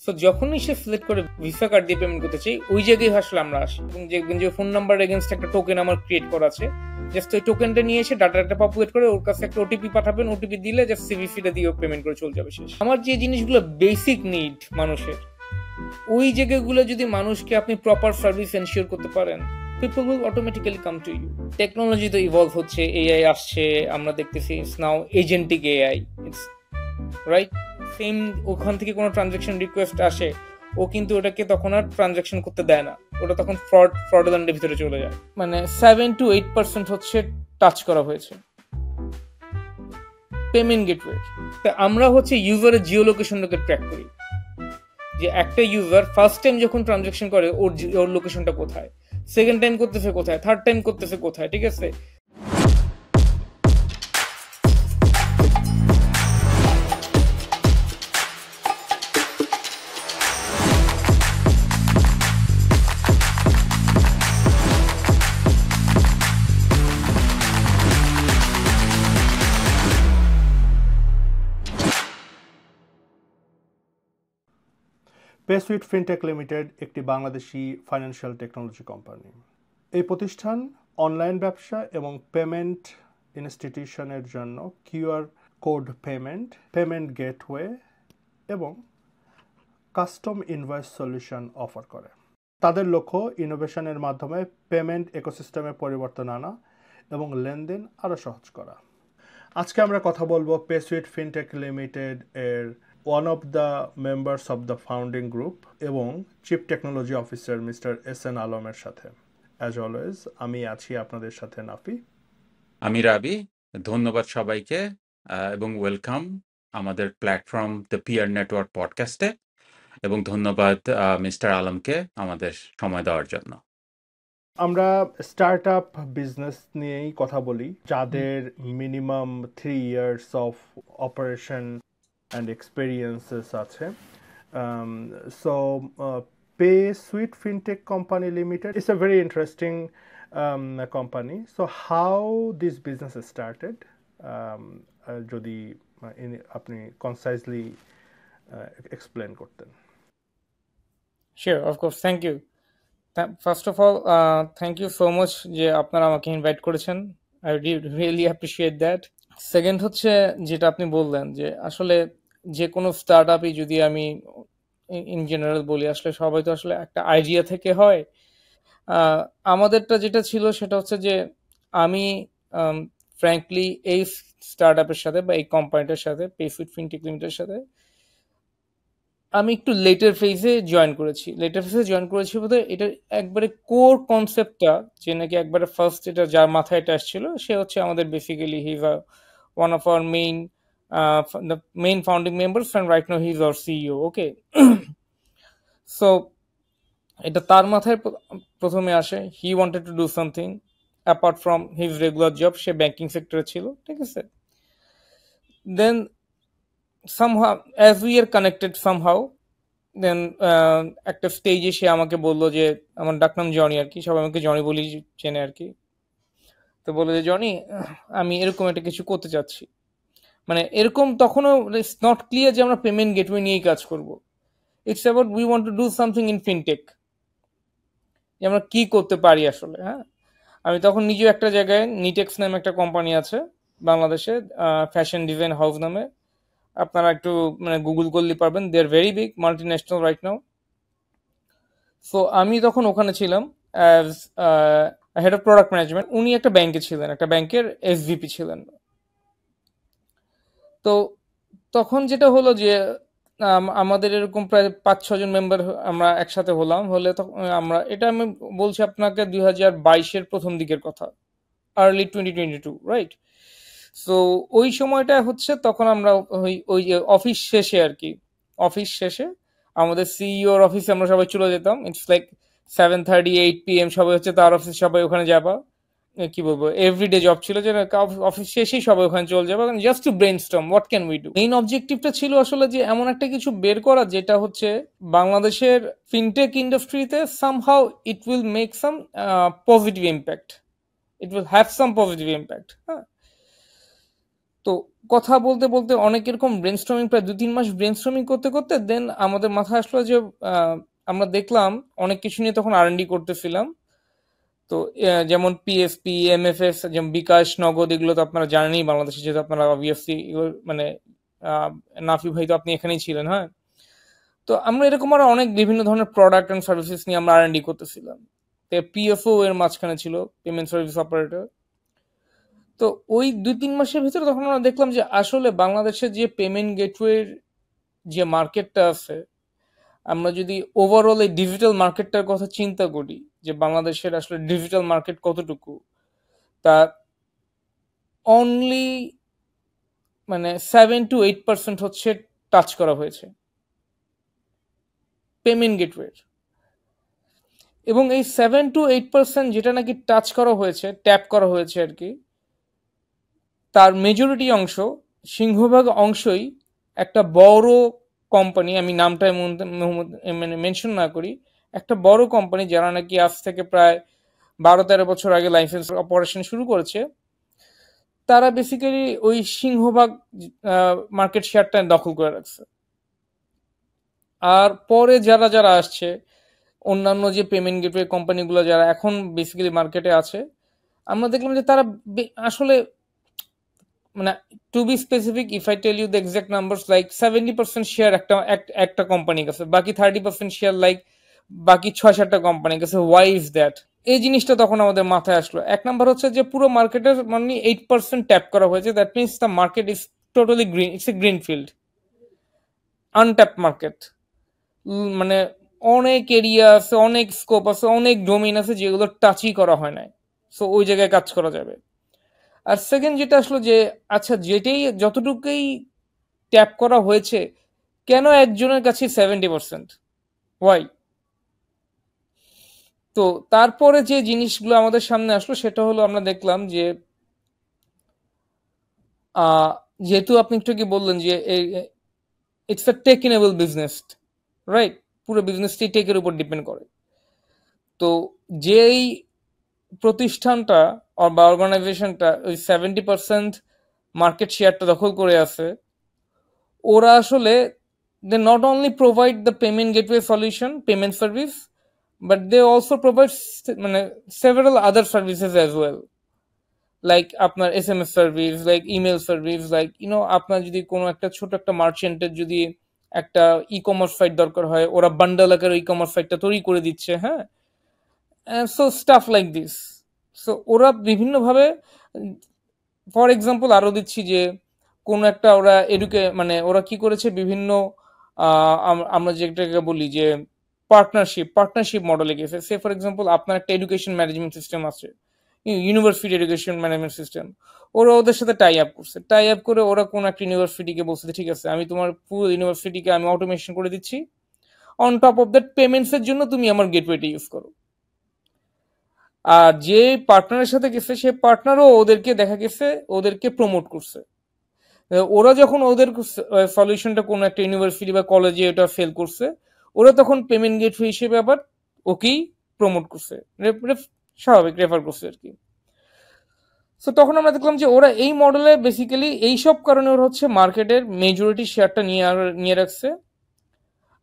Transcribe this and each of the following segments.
So যখনই সে select করে visa card দিয়ে পেমেন্ট করতে চাই, ওই জায়গায় আসলে আমরা আসি এবং দেখবেন যে ফোন নাম্বার এগেনস্ট একটা টোকেন আমার ক্রিয়েট করা আছে। জাস্ট ওই টোকেনটা নিয়ে এসে ডাটাটা পপুলেট করে ওর কাছে একটা ওটিপি পাঠাবেন, ওটিপি দিলে জাস্ট সিভিসিটা দিয়ে পেমেন্ট করে চলে যাবে শেষ। আমার যে জিনিসগুলো বেসিক নিড মানুষের, ওই জায়গাগুলো যদি মানুষকে আপনি প্রপার সার্ভিস এনশিওর করতে পারেন, people will automatically come to you. Technology তো ইভলভ হচ্ছে, এআই আসছে, আমরা দেখতেছি it's now agentic AI, it's right. Same ওখান থেকে কোনো ট্রানজাকশন রিকোয়েস্ট আসে, ও কিন্তু ওটাকে তখন আর ট্রানজাকশন করতে দেয় না, ওটা তখন ফ্রডল্যান্ডের ভিতরে চলে যায়। মানে 7 to 8% হচ্ছে টাচ করা হয়েছে পেমেন্ট গেটওয়ে। আমরা হচ্ছে ইউজারের জিও লোকেশনটাকে ট্র্যাক করি, যে একটা ইউজার ফার্স্ট টাইম যখন ট্রানজাকশন করে ওর লোকেশনটা কোথায়, সেকেন্ড টাইম করতেছে কোথায়, থার্ড টাইম করতেছে কোথায়, ঠিক আছে। পেসুইট ফিনটেক লিমিটেড একটি বাংলাদেশি ফাইন্যান্সিয়াল টেকনোলজি কোম্পানি। এই প্রতিষ্ঠান অনলাইন ব্যবসা এবং পেমেন্ট ইনস্টিটিউশনের জন্য কিউআর কোড পেমেন্ট গেটওয়ে এবং কাস্টম ইনভয়েস সলিউশন অফার করে। তাদের লক্ষ্য ইনোভেশনের মাধ্যমে পেমেন্ট ইকোসিস্টেমে পরিবর্তন আনা এবং লেনদেন আরও সহজ করা। আজকে আমরা কথা বলবো পেসুইট ফিনটেক লিমিটেড এর one of the members of the founding group এবং chief technology officer mister S N. আলমের সাথে। অ্যাজ অলওয়েজ আমি আছি আপনাদের সাথে নাফি। আমি রাবি। ধন্যবাদ সবাইকে এবং ওয়েলকাম আমাদের প্ল্যাটফর্ম দ্য পিয়ার নেটওয়ার্ক পডকাস্টে, এবং ধন্যবাদ মিস্টার আলমকে আমাদের সময় দেওয়ার জন্য। আমরা স্টার্ট আপ বিজনেস নিয়েই কথা বলি, যাদের minimum 3 years of operation and experiences আছে। So PaySuite Fintech Company Limited is a very interesting company. So how this business started, যদি আপনি concisely explain করতেন। Sure, of course, thank you. First of all, thank you so much যে আপনারা আমাকে invite করেছেন, I really appreciate that. Second হচ্ছে যেটা আপনি বললেন যে আসলে যে কোনো স্টার্ট আপই যদি আমি ইন জেনারেল বলি, আসলে সবাই তো আসলে একটা আইডিয়া থেকে হয়। আমাদেরটা যেটা ছিল সেটা হচ্ছে যে আমি ফ্র্যাঙ্কলি এই স্টার্ট আপের সাথে বা এই কোম্পানিটার সাথে পেসুইট ফিনটেক লিমিটেডের সাথে আমি একটু লেটার ফেজে জয়েন করেছি বলতে এটার একবারে কোর কনসেপ্টটা যে নাকি একবারে ফার্স্ট এটা যার মাথায় এটা আসছিল সে হচ্ছে আমাদের basically he is one of our the main founding members, and right now he's our CEO. Okay. So এটা তার মাথায় প্রথমে আসে, he wanted to do something apart from his regular job, say banking সেক্টরে ছিল, ঠিক আছে। Then somehow as we are connected somehow, then একটা স্টেজে সে আমাকে বললো যে, আমার ডাকনাম জনি আর কি, সবাই আমাকে জনি বলি চেনে আর কি। তো বললো যে জনি, আমি এরকম একটা কিছু করতে চাচ্ছি। মানে এরকম তখনও ইটস নট ক্লিয়ার যে আমরা পেমেন্ট গেটওয়ে নিয়েই কাজ করব। It's about we want to do something in fintech, যে আমরা কি করতে পারি আসলে। হ্যাঁ, আমি তখন নিজেও একটা জায়গায় নিটেক্স নামে একটা কোম্পানি আছে বাংলাদেশে, ফ্যাশন ডিজাইন হাউস নামে, আপনারা একটু মানে গুগল করলে পারবেন, they are very big multi national right now. So আমি তখন ওখানে ছিলাম as head of product management. উনি একটা ব্যাংকে ছিলেন, একটা ব্যাংকের এসভিপি ছিলেন। তো তখন যেটা হলো যে আমাদের এরকম প্রায় 5-6 জন মেম্বার আমরা একসাথে হলে তখন এটা আমি বলছি আপনাকে 2022-এর প্রথম দিকের কথা, আর্লি 2022, রাইট। সো ওই সময়টা হচ্ছে তখন আমরা ওই যে অফিস শেষে আমাদের সিইওর অফিসে আমরা সবাই চলে যেতাম। ইটস লাইক 7:30-8 PM সবাই হচ্ছে তার অফিস, সবাই ওখানে যাবা, কি বলবো, এভরিডে জব ছিল যে অফিস শেষেই সবাই ওখানে চলে যাবে just to brainstorm what can we do. Main অবজেক্টিভটা ছিল আসলে যে এমন একটা কিছু বের করা যেটা হচ্ছে বাংলাদেশের ফিনটেক ইন্ডাস্ট্রিতে somehow it will make some positive impact, it will have some positive impact. হ্যাঁ, তো কথা বলতে বলতে অনেক এরকম ব্রেনস্টর্মিং, প্রায় 2-3 মাস ব্রেনস্টর্মিং করতে করতে দেন আমাদের মাথায় আসলো যে আমরা দেখলাম অনেক কিছু নিয়ে তখন R&D করতেছিলাম। তো যেমন পিএসপি, এমএফএস, যেমন বিকাশ, নগদ, এগুলো তো আপনারা জানেনই বাংলাদেশে, যেহেতু আপনারা অবভিয়াসলি মানে নাফি ভাই তো আপনি এখানেই ছিলেন, হ্যাঁ। তো আমরা এরকম আরো অনেক বিভিন্ন ধরনের প্রোডাক্ট অ্যান্ড সার্ভিসেস নিয়ে আমরা R&D করতেছিলাম। তো পিএফও এর মাঝখানে ছিল, পেমেন্ট সার্ভিস অপারেটর। তো ওই 2-3 মাসের ভিতরে তখন আমরা দেখলাম যে আসলে বাংলাদেশের যে পেমেন্ট গেটওয়ের যে মার্কেটটা আছে, আমরা যদি ওভারঅল এই ডিজিটাল মার্কেটটার কথা চিন্তা করি, যে বাংলাদেশের আসলে ডিজিটাল মার্কেট কতটুকু, তা অনলি মানে 7-8% হচ্ছে টাচ করা হয়েছে পেমেন্ট গেটওয়ের। এবং এই 7-8% যেটা নাকি টাচ করা হয়েছে, ট্যাপ করা হয়েছে আর কি, তার মেজরিটি অংশ, সিংহভাগ অংশই একটা বড় কোম্পানি, আমি নামটা মানে মেনশন না করি, একটা বড় কোম্পানি যারা নাকি আজ থেকে প্রায় 12-13 বছর আগে লাইসেন্স অপারেশন শুরু করেছে, তারা বেসিক্যালি ওই সিংহভাগ মার্কেট শেয়ারটা দখল করে রাখছে। আর পরে যারা যারা আসছে, অন্যান্য যে পেমেন্ট গেটওয়ে কোম্পানিগুলো যারা এখন বেসিক্যালি মার্কেটে আছে, আমরা দেখলাম যে তারা আসলে মানে, to be specific, if I tell you the exact numbers, like 70% share একটা কোম্পানির কাছে, বাকি 30% শেয়ার লাইক বাকি 6-7টা কোম্পানির কাছে। Why is that? এই জিনিসটা তখন আমাদের মাথায় আসলো। এক নাম্বার হচ্ছে যে পুরো মার্কেটের মানে 8% ট্যাপ করা হয়েছে, that means the market is totally green, it's a green field, untap market. মানে অনেক এরিয়া আছে, অনেক স্কোপ আছে, অনেক ডোমেইন আছে যেগুলো টাচই করা হয় না, সো ওই জায়গায় কাজ করা যাবে। আর সেকেন্ড যেটা আসলো যে আচ্ছা, যেটাই যতটুকুই ট্যাপ করা হয়েছে, কেন একজনের কাছে 70%? ওয়াই? তো তারপরে যে জিনিসগুলো আমাদের সামনে আসলো সেটা হলো, আমরা দেখলাম যে যেহেতু আপনি একটু কি বললেন যে it's a tech enable business, right? পুরো বিজনেসটি টেকের উপর ডিপেন্ড করে। তো যেই প্রতিষ্ঠানটা বা অর্গানাইজেশনটা ওই 70% মার্কেট শেয়ারটা দখল করে আছে, ওরা আসলে they not only provide the payment gateway solution, payment service, but they also provide মানে several other services as well, like আপনার SMS service, like email service, like আপনার যদি কোনো একটা ছোট একটা মার্চেন্টের যদি একটা ই কমার্স সাইট দরকার হয়, ওরা বান্ডাল আকারে ই কমার্স সাইটটা তৈরি করে দিচ্ছে, হ্যাঁ। So staff like this. So ওরা বিভিন্নভাবে, ফর এক্সাম্পল আরো দিচ্ছি যে কোন একটা ওরা মানে ওরা কি করেছে, বিভিন্ন আমরা যেটাকে বলি যে পার্টনারশিপ মডেলে গেছে। সে ফর এক্সাম্পল আপনার একটা এডুকেশন ম্যানেজমেন্ট সিস্টেম আছে, ইউনিভার্সিটি এডুকেশন ম্যানেজমেন্ট সিস্টেম, ওরা ওদের সাথে টাই আপ করছে। টাই আপ করে ওরা কোন একটা ইউনিভার্সিটিকে বলছে ঠিক আছে, আমি তোমার পুরো ইউনিভার্সিটিকে আমি অটোমেশন করে দিচ্ছি, on top of that payments এর জন্য তুমি আমার গেটওয়েটা ইউজ করো। আর যে পার্টনারের সাথে গেছে, সে পার্টনারও ওদেরকে দেখা গেছে ওদেরকে প্রমোট করছে। ওরা যখন ওদের সলিউশনটা কোনো একটা ইউনিভার্সিটি বা কলেজে এটা ফেল করছে, ওরা তখন পেমেন্ট গেটওয়ে হিসেবে আবার ওকেই প্রমোট করছে, স্বাভাবিক রেফার করছে আর কি। সো তখন আমরা দেখলাম যে ওরা এই মডেলে বেসিক্যালি এইসব কারণে ওরা হচ্ছে মার্কেটের মেজরিটি শেয়ারটা নিয়ে রাখছে।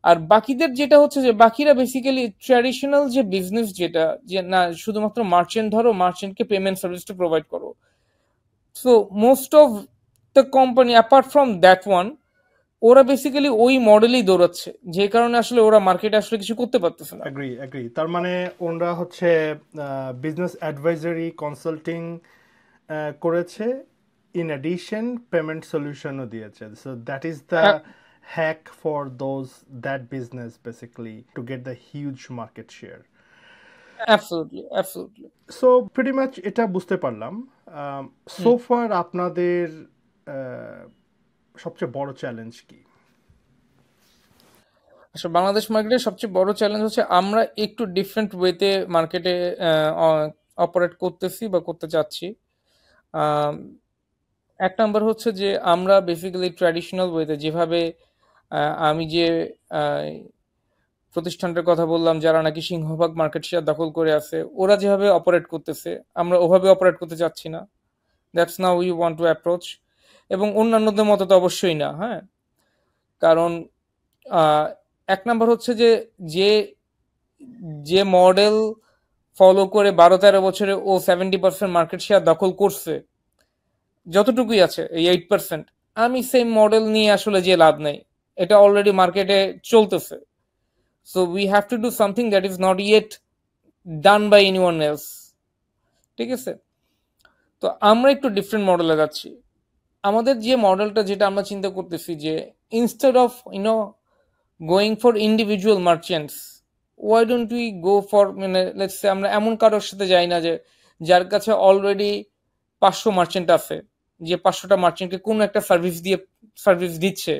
আর বাকিদের যেটা হচ্ছে যে বাকিরা বেসিক্যালি ট্র্যাডিশনাল যে বিজনেস, যেটা যে না শুধুমাত্র মার্চেন্ট ধরো, মার্চেন্টকে পেমেন্ট সার্ভিসটা প্রোভাইড করো। So most of the company apart from that one, ওরা বেসিক্যালি ওই মডেলেই দৌড়াচ্ছে, যে কারণে আসলে ওরা মার্কেটে আসলে কিছু করতে পারতেছে না। এগ্রি। তার মানে ওরা হচ্ছে বিজনেস অ্যাডভাইজারি কনসাল্টিং করেছে, ইন অ্যাডিশন পেমেন্ট সলিউশনও দিয়েছে। So that is the hack for that business basically to get the huge market share. Absolutely. So pretty much এটা বুঝতে পারলাম। so far আপনাদের সবচেয়ে বড় চ্যালেঞ্জ কি? আসলে বাংলাদেশ মার্কেটের সবচেয়ে বড় চ্যালেঞ্জ হচ্ছে আমরা একটু ডিফারেন্ট ওয়েতে মার্কেটে অপারেট করতেছি বা করতে চাচ্ছি। এক নাম্বার হচ্ছে যে আমরা বেসিক্যালি ট্র্যাডিশনাল ওয়েতে, যেভাবে আমি যে প্রতিষ্ঠানটার কথা বললাম যারা নাকি সিংহভাগ মার্কেট শেয়ার দখল করে আছে, ওরা যেভাবে অপারেট করতেছে আমরা ওভাবে অপারেট করতে চাচ্ছি না। That's now we want to approach. এবং অন্যান্যদের মতো তো অবশ্যই না। হ্যাঁ, কারণ এক নাম্বার হচ্ছে যে যে যে মডেল ফলো করে 12-13 বছরে ও 70% মার্কেট শেয়ার দখল করছে, যতটুকুই আছে এই 8%, আমি সেম মডেল নিয়ে আসলে যে লাভ নেই, এটা অলরেডি মার্কেটে চলতেছে। So we have to do something that is not yet done by anyone else. ঠিক আছে, তো আমরা একটু ডিফারেন্ট মডেলে যাচ্ছি। আমাদের যে মডেলটা যেটা আমরা চিন্তা করতেছি যে instead of going for individual merchants, why don't we go for, মানে লেটস সে আমরা এমন কারোর সাথে যাই না যে যার কাছে অলরেডি 500 মার্চেন্ট আছে, যে 500টা মার্চেন্টকে কোনো একটা সার্ভিস দিচ্ছে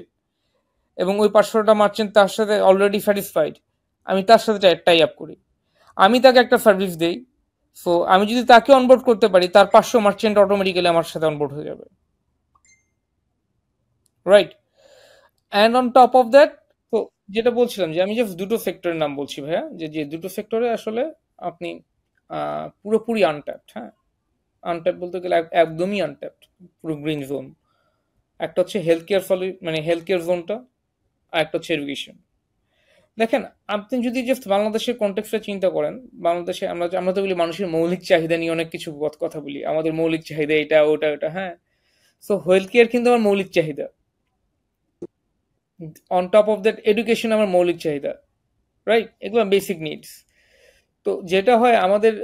এবং ওই 500টা মার্চেন্ট তার সাথে অলরেডি স্যাটিসফাইড, আমি তার সাথে টাই আপ করি, আমি তাকে একটা সার্ভিস দেই। সো আমি যদি তাকে অনবোর্ড করতে পারি, তার 500 মার্চেন্ট অটোমেটিক্যালি আমার সাথে অনবোর্ড হয়ে যাবে, right? And on top of that, তো যেটা বলছিলাম যে আমি জাস্ট দুটো সেক্টরের নাম বলছি ভাইয়া, যে যে দুটো সেক্টরে আসলে আপনি পুরোপুরি আনট্যাপড। হ্যাঁ, আনট্যাপ বলতে গেলে একদমই আনট্যাপড, পুরো গ্রিন জোন। একটা হচ্ছে হেলথ কেয়ার মানে হেলথ কেয়ার জোনটা, আর একটা হচ্ছে এডুকেশন। দেখেন, আপনি যদি জাস্ট বাংলাদেশের কনটেক্সটে চিন্তা করেন, বাংলাদেশে আমরা আমরা তো বলি মানুষের মৌলিক চাহিদা নিয়ে অনেক কিছু কথা বলি, আমাদের মৌলিক চাহিদা এটা ওটা ওটা। হ্যাঁ, সো হেলথ কেয়ার কিন্তু আমার মৌলিক চাহিদা, on top of that education আমার মৌলিক চাহিদা, রাইট? এগুলো বেসিক নিডস। তো যেটা হয় আমাদের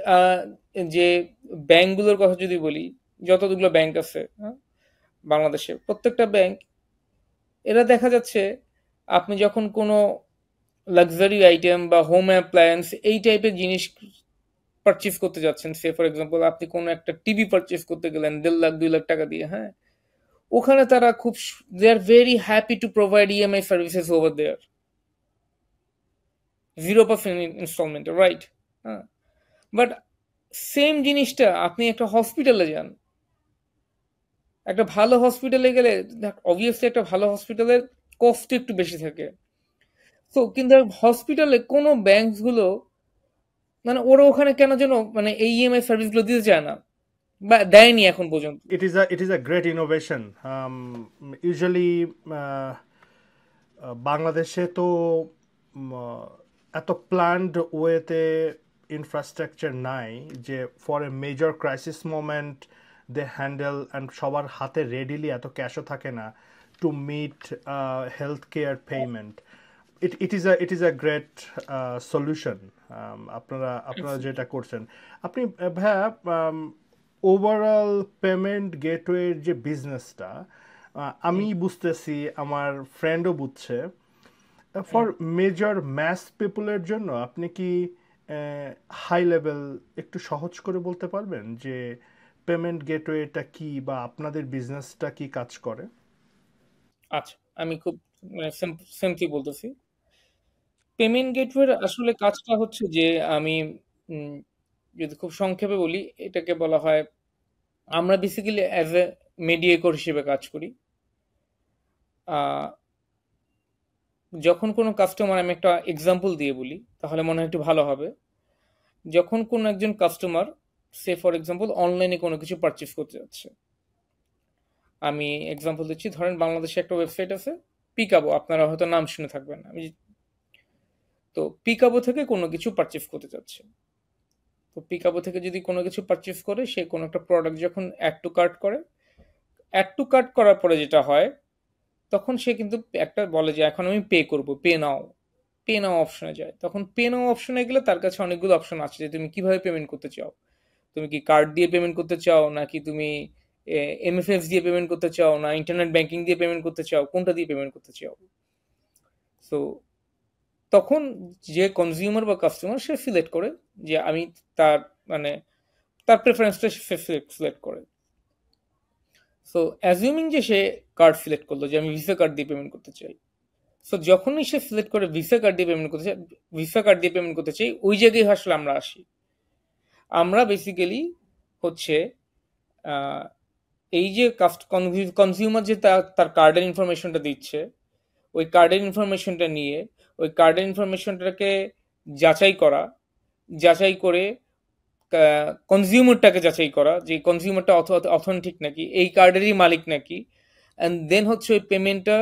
যে ব্যাংকগুলোর কথা যদি বলি, যতগুলো ব্যাংক আছে, হ্যাঁ, বাংলাদেশে প্রত্যেকটা ব্যাংক, এরা দেখা যাচ্ছে আপনি যখন কোনো লাক্সারি আইটেম বা হোম অ্যাপ্লায়েন্স এই টাইপের জিনিস পারচেজ করতে যাচ্ছেন, সে ফর এক্সাম্পল আপনি কোনো একটা টিভি পারচেজ করতে গেলেন 1.5 লাখ 2 লাখ টাকা দিয়ে, হ্যাঁ, ওখানে তারা খুব, they are very happy to provide EMI services over there, 0% ইনস্টলমেন্টে, রাইট? হ্যাঁ, বাট সেম জিনিসটা আপনি একটা হসপিটালে যান, একটা ভালো হসপিটালে গেলে অবভিয়াসলি একটা ভালো হসপিটালের কস্ট একটু বেশি থাকে। তো কিন্তু হসপিটালে কোনো ব্যাংকস গুলো, মানে ওরা ওখানে কেন যেন মানে এই ইএমআই সার্ভিস গুলো দিতে চায় না, বা দেয়নি এখন পর্যন্ত। It is a great innovation. Usually বাংলাদেশে তো এত প্ল্যান্ড ওয়েতে ইনফ্রাস্ট্রাকচার নাই যে for a major crisis moment they handle, and সবার হাতে রেডিলি এত ক্যাশও থাকে না to meet health care payment. It is a great solution আপনারা যেটা করছেন। আপনি ভাইয়া ওভারঅল পেমেন্ট গেটওয়ের যে বিজনেসটা আমি বুঝতেছি, আমার ফ্রেন্ডও বুঝছে, ফর মেজর ম্যাস পিপলের জন্য আপনি কি হাই লেভেল একটু সহজ করে বলতে পারবেন যে পেমেন্ট গেটওয়েটা কি বা আপনাদের বিজনেসটা কি কাজ করে? আচ্ছা, আমি খুব সিম্পলি বলতেছি, পেমেন্ট গেটওয়ের আসলে কাজটা হচ্ছে যে আমি উম, যদি খুব সংক্ষেপে বলি, এটাকে বলা হয়, আমরা বেসিক্যালি অ্যাজ এ মেডিয়েটর হিসেবে কাজ করি। আহ, যখন কোনো কাস্টমার, আমি একটা এক্সাম্পল দিয়ে বলি তাহলে মনে হয় একটু ভালো হবে। যখন কোনো একজন কাস্টমার, সে ফর এক্সাম্পল অনলাইনে কোনো কিছু পারচেস করতে যাচ্ছে, আমি এক্সাম্পল দিচ্ছি, ধরেন বাংলাদেশে একটা ওয়েবসাইট আছে পিকাবো, আপনারা হয়তো নাম শুনে থাকবেন, আমি তো পিকাবো থেকে কোনো কিছু পারচেস করতে যাচ্ছে। তো পিকাবো থেকে যদি কোনো কিছু পারচেস করে, সে কোনো একটা প্রোডাক্ট যখন অ্যাড টু কার্ট করে, অ্যাড টু কার্ট করার পরে যেটা হয়, তখন সে কিন্তু একটা বলে যে এখন আমি পে করব, পে নাও অপশনে যায়। তখন পে নাও অপশনে গেলে তার কাছে অনেকগুলো অপশন আছে যে তুমি কিভাবে পেমেন্ট করতে চাও। তুমি কি কার্ড দিয়ে পেমেন্ট করতে চাও, নাকি তুমি এমএফএস দিয়ে পেমেন্ট করতে চাও, না ইন্টারনেট ব্যাংকিং দিয়ে পেমেন্ট করতে চাও, কোনটা দিয়ে পেমেন্ট করতে চাও। সো তখন যে কনজিউমার বা কাস্টমার সে সিলেক্ট করে যে আমি তার, মানে তার প্রেফারেন্সটা সিলেক্ট করে। সো অ্যাজিউমিং যে সে কার্ড সিলেক্ট করলো যে আমি ভিসা কার্ড দিয়ে পেমেন্ট করতে চাই, সো যখনই সে সিলেক্ট করে ভিসা কার্ড দিয়ে পেমেন্ট করতে চাই, ওই জায়গায় আসলে আমরা আসি। আমরা বেসিক্যালি হচ্ছে আহ, এই যে কনজিউমার যে তার কার্ডের ইনফরমেশনটা দিচ্ছে, ওই কার্ডের ইনফরমেশনটা নিয়ে ওই কার্ডের ইনফরমেশনটাকে যাচাই করা, যাচাই করে কনজিউমারটাকে যাচাই করা যে কনজিউমারটা অথেন্টিক নাকি, এই কার্ডেরই মালিক নাকি, অ্যান্ড দেন হচ্ছে ওই পেমেন্টটা